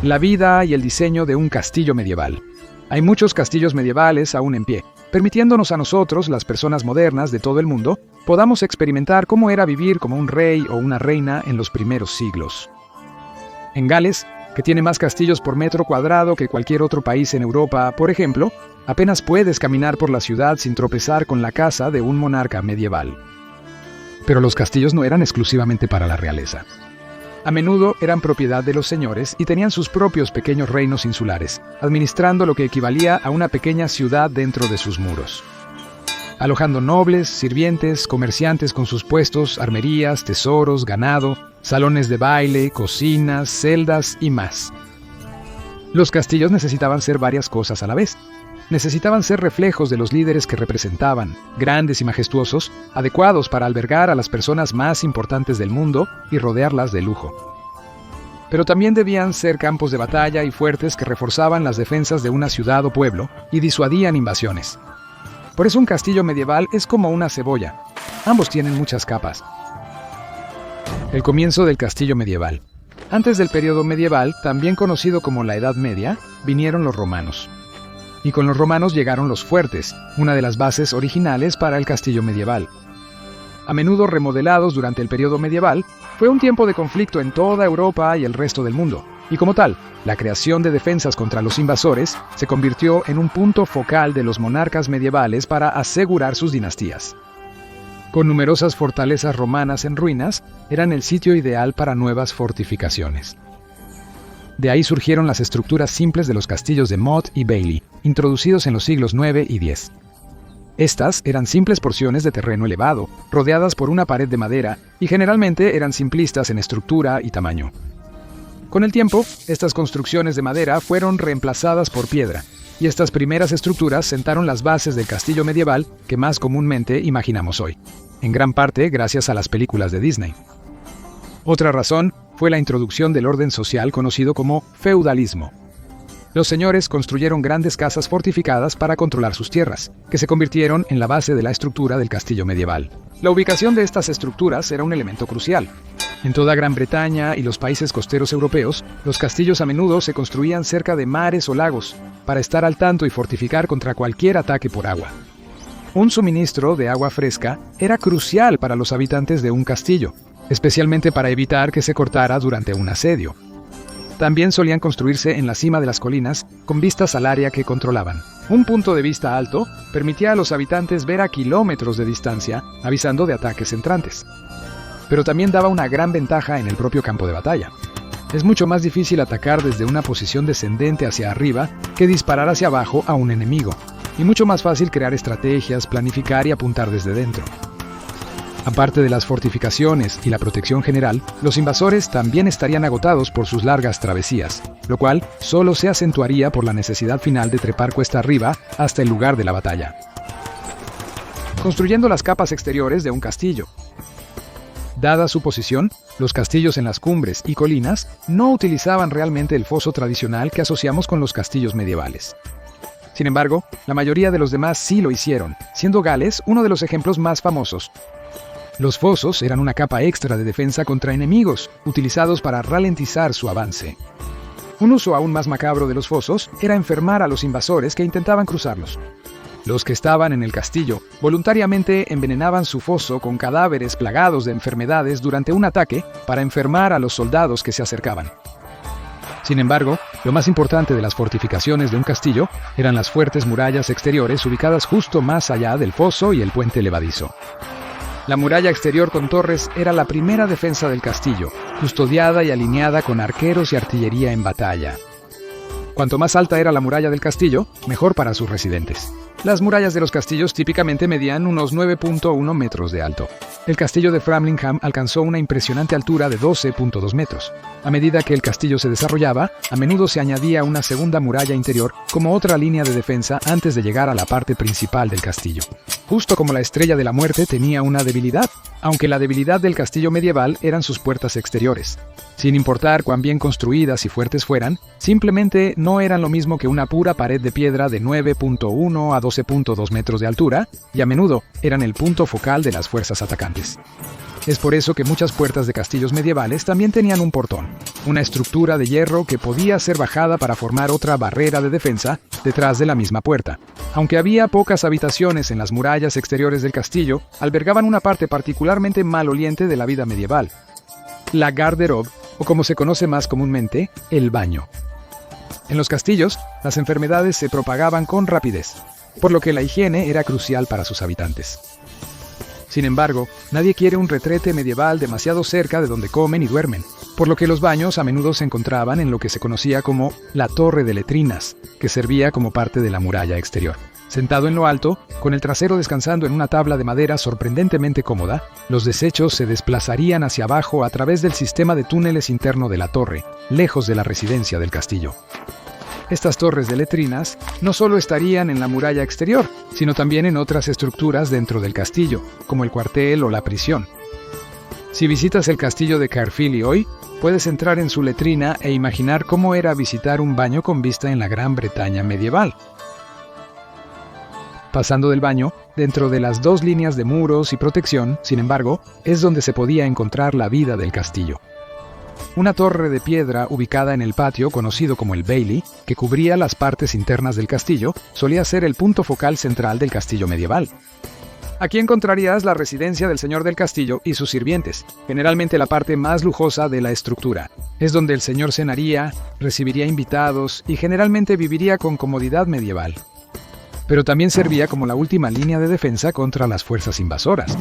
La vida y el diseño de un castillo medieval. Hay muchos castillos medievales aún en pie, permitiéndonos a nosotros, las personas modernas de todo el mundo, podamos experimentar cómo era vivir como un rey o una reina en los primeros siglos. En Gales, que tiene más castillos por metro cuadrado que cualquier otro país en Europa, por ejemplo, apenas puedes caminar por la ciudad sin tropezar con la casa de un monarca medieval. Pero los castillos no eran exclusivamente para la realeza. A menudo eran propiedad de los señores y tenían sus propios pequeños reinos insulares, administrando lo que equivalía a una pequeña ciudad dentro de sus muros, alojando nobles, sirvientes, comerciantes con sus puestos, armerías, tesoros, ganado, salones de baile, cocinas, celdas y más. Los castillos necesitaban ser varias cosas a la vez. Necesitaban ser reflejos de los líderes que representaban, grandes y majestuosos, adecuados para albergar a las personas más importantes del mundo y rodearlas de lujo. Pero también debían ser campos de batalla y fuertes que reforzaban las defensas de una ciudad o pueblo y disuadían invasiones. Por eso un castillo medieval es como una cebolla. Ambos tienen muchas capas. El comienzo del castillo medieval. Antes del periodo medieval, también conocido como la Edad Media, vinieron los romanos. Y con los romanos llegaron los fuertes, una de las bases originales para el castillo medieval. A menudo remodelados durante el periodo medieval, fue un tiempo de conflicto en toda Europa y el resto del mundo, y como tal, la creación de defensas contra los invasores se convirtió en un punto focal de los monarcas medievales para asegurar sus dinastías. Con numerosas fortalezas romanas en ruinas, eran el sitio ideal para nuevas fortificaciones. De ahí surgieron las estructuras simples de los castillos de Motte y Bailey, introducidos en los siglos IX y X. Estas eran simples porciones de terreno elevado, rodeadas por una pared de madera, y generalmente eran simplistas en estructura y tamaño. Con el tiempo, estas construcciones de madera fueron reemplazadas por piedra, y estas primeras estructuras sentaron las bases del castillo medieval que más comúnmente imaginamos hoy, en gran parte gracias a las películas de Disney. Otra razón fue la introducción del orden social conocido como feudalismo. Los señores construyeron grandes casas fortificadas para controlar sus tierras, que se convirtieron en la base de la estructura del castillo medieval. La ubicación de estas estructuras era un elemento crucial. En toda Gran Bretaña y los países costeros europeos, los castillos a menudo se construían cerca de mares o lagos, para estar al tanto y fortificar contra cualquier ataque por agua. Un suministro de agua fresca era crucial para los habitantes de un castillo, especialmente para evitar que se cortara durante un asedio. También solían construirse en la cima de las colinas, con vistas al área que controlaban. Un punto de vista alto permitía a los habitantes ver a kilómetros de distancia, avisando de ataques entrantes. Pero también daba una gran ventaja en el propio campo de batalla. Es mucho más difícil atacar desde una posición descendente hacia arriba que disparar hacia abajo a un enemigo, y mucho más fácil crear estrategias, planificar y apuntar desde dentro. Aparte de las fortificaciones y la protección general, los invasores también estarían agotados por sus largas travesías, lo cual solo se acentuaría por la necesidad final de trepar cuesta arriba hasta el lugar de la batalla. Construyendo las capas exteriores de un castillo. Dada su posición, los castillos en las cumbres y colinas no utilizaban realmente el foso tradicional que asociamos con los castillos medievales. Sin embargo, la mayoría de los demás sí lo hicieron, siendo Gales uno de los ejemplos más famosos. Los fosos eran una capa extra de defensa contra enemigos, utilizados para ralentizar su avance. Un uso aún más macabro de los fosos era enfermar a los invasores que intentaban cruzarlos. Los que estaban en el castillo voluntariamente envenenaban su foso con cadáveres plagados de enfermedades durante un ataque para enfermar a los soldados que se acercaban. Sin embargo, lo más importante de las fortificaciones de un castillo eran las fuertes murallas exteriores ubicadas justo más allá del foso y el puente levadizo. La muralla exterior con torres era la primera defensa del castillo, custodiada y alineada con arqueros y artillería en batalla. Cuanto más alta era la muralla del castillo, mejor para sus residentes. Las murallas de los castillos típicamente medían unos 9.1 metros de alto. El castillo de Framlingham alcanzó una impresionante altura de 12.2 metros. A medida que el castillo se desarrollaba, a menudo se añadía una segunda muralla interior como otra línea de defensa antes de llegar a la parte principal del castillo. Justo como la Estrella de la Muerte tenía una debilidad, aunque la debilidad del castillo medieval eran sus puertas exteriores. Sin importar cuán bien construidas y fuertes fueran, simplemente no eran lo mismo que una pura pared de piedra de 9.1 a 12.2 metros de altura, y a menudo eran el punto focal de las fuerzas atacantes. Es por eso que muchas puertas de castillos medievales también tenían un portón, una estructura de hierro que podía ser bajada para formar otra barrera de defensa detrás de la misma puerta. Aunque había pocas habitaciones en las murallas exteriores del castillo, albergaban una parte particularmente maloliente de la vida medieval: la garderobe, o como se conoce más comúnmente, el baño. En los castillos, las enfermedades se propagaban con rapidez, por lo que la higiene era crucial para sus habitantes. Sin embargo, nadie quiere un retrete medieval demasiado cerca de donde comen y duermen, por lo que los baños a menudo se encontraban en lo que se conocía como la torre de letrinas, que servía como parte de la muralla exterior. Sentado en lo alto, con el trasero descansando en una tabla de madera sorprendentemente cómoda, los desechos se desplazarían hacia abajo a través del sistema de túneles interno de la torre, lejos de la residencia del castillo. Estas torres de letrinas no solo estarían en la muralla exterior, sino también en otras estructuras dentro del castillo, como el cuartel o la prisión. Si visitas el castillo de Caerphilly hoy, puedes entrar en su letrina e imaginar cómo era visitar un baño con vista en la Gran Bretaña medieval. Pasando del baño, dentro de las dos líneas de muros y protección, sin embargo, es donde se podía encontrar la vida del castillo. Una torre de piedra ubicada en el patio conocido como el Bailey, que cubría las partes internas del castillo, solía ser el punto focal central del castillo medieval. Aquí encontrarías la residencia del señor del castillo y sus sirvientes, generalmente la parte más lujosa de la estructura. Es donde el señor cenaría, recibiría invitados y generalmente viviría con comodidad medieval. Pero también servía como la última línea de defensa contra las fuerzas invasoras.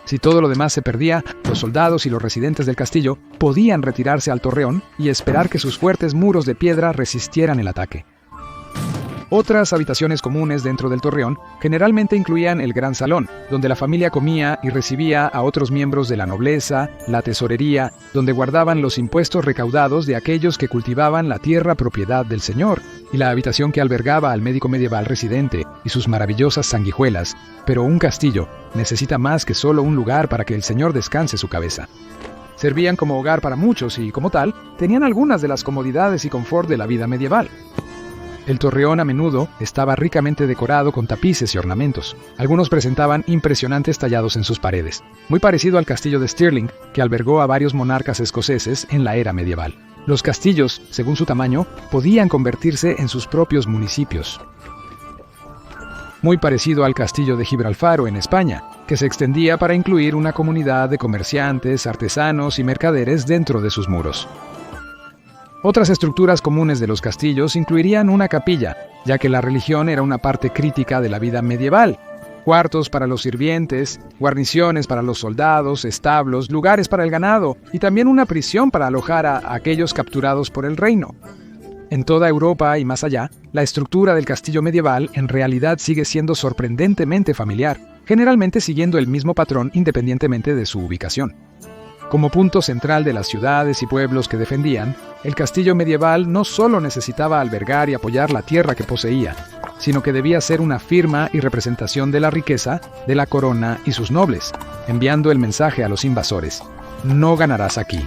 Si todo lo demás se perdía, los soldados y los residentes del castillo podían retirarse al torreón y esperar que sus fuertes muros de piedra resistieran el ataque. Otras habitaciones comunes dentro del torreón generalmente incluían el gran salón, donde la familia comía y recibía a otros miembros de la nobleza, la tesorería, donde guardaban los impuestos recaudados de aquellos que cultivaban la tierra propiedad del señor, y la habitación que albergaba al médico medieval residente y sus maravillosas sanguijuelas. Pero un castillo necesita más que solo un lugar para que el señor descanse su cabeza. Servían como hogar para muchos y, como tal, tenían algunas de las comodidades y confort de la vida medieval. El torreón a menudo estaba ricamente decorado con tapices y ornamentos. Algunos presentaban impresionantes tallados en sus paredes, muy parecido al castillo de Stirling, que albergó a varios monarcas escoceses en la era medieval. Los castillos, según su tamaño, podían convertirse en sus propios municipios. Muy parecido al castillo de Gibralfaro en España, que se extendía para incluir una comunidad de comerciantes, artesanos y mercaderes dentro de sus muros. Otras estructuras comunes de los castillos incluirían una capilla, ya que la religión era una parte crítica de la vida medieval. Cuartos para los sirvientes, guarniciones para los soldados, establos, lugares para el ganado y también una prisión para alojar a aquellos capturados por el reino. En toda Europa y más allá, la estructura del castillo medieval en realidad sigue siendo sorprendentemente familiar, generalmente siguiendo el mismo patrón independientemente de su ubicación. Como punto central de las ciudades y pueblos que defendían, el castillo medieval no solo necesitaba albergar y apoyar la tierra que poseía, sino que debía ser una firma y representación de la riqueza, de la corona y sus nobles, enviando el mensaje a los invasores: no ganarás aquí.